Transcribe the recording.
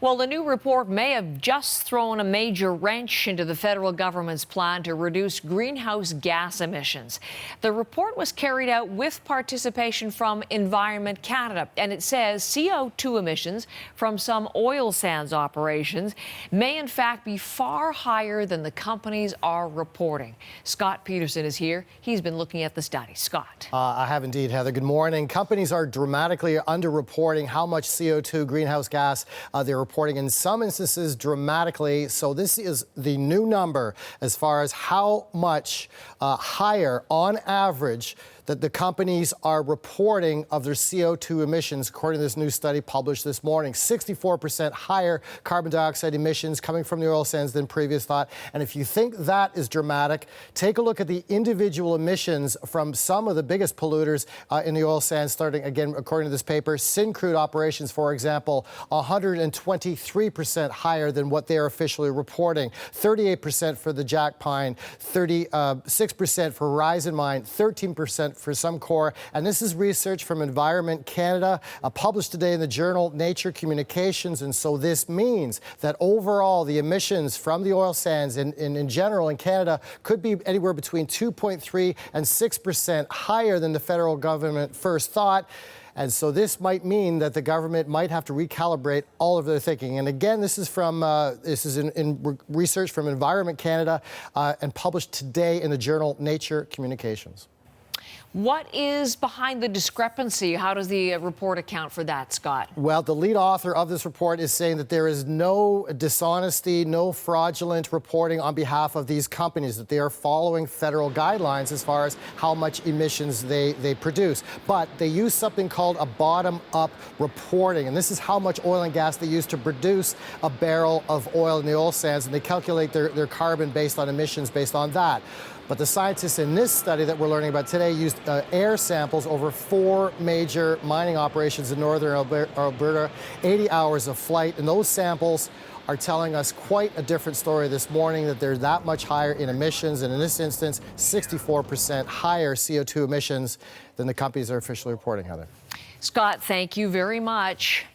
Well, the new report may have just thrown a major wrench into the federal government's plan to reduce greenhouse gas emissions. The report was carried out with participation from Environment Canada, and it says CO2 emissions from some oil sands operations may in fact be far higher than the companies are reporting. Scott Peterson is here. He's been looking at the study. Scott. I have indeed, Heather. Good morning. Companies are dramatically underreporting how much CO2 greenhouse gas they're reporting, in some instances dramatically. So this is the new number as far as how much higher on average that the companies are reporting of their CO2 emissions, according to this new study published this morning. 64% higher carbon dioxide emissions coming from the oil sands than previous thought. And if you think that is dramatic, take a look at the individual emissions from some of the biggest polluters in the oil sands, starting, again, according to this paper, Syncrude operations, for example, 123% higher than what they're officially reporting. 38% for the Jack Pine, 36% for Horizon Mine, 13% for Suncor. And this is research from Environment Canada, published today in the journal Nature Communications. And so this means that overall the emissions from the oil sands in general in Canada could be anywhere between 2.3 and 6% higher than the federal government first thought. And so this might mean that the government might have to recalibrate all of their thinking. And again, this is from in research from Environment Canada and published today in the journal Nature Communications. What is behind the discrepancy? How does the report account for that, Scott? Well, the lead author of this report is saying that there is no dishonesty, no fraudulent reporting on behalf of these companies, that they are following federal guidelines as far as how much emissions they produce. But they use something called a bottom-up reporting, and this is how much oil and gas they use to produce a barrel of oil in the oil sands, and they calculate their carbon based on emissions based on that. But the scientists in this study that we're learning about today used air samples over 4 major mining operations in northern Alberta, 80 hours of flight, and those samples are telling us quite a different story this morning, that they're that much higher in emissions, and in this instance, 64% higher CO2 emissions than the companies are officially reporting, Heather. Scott, thank you very much.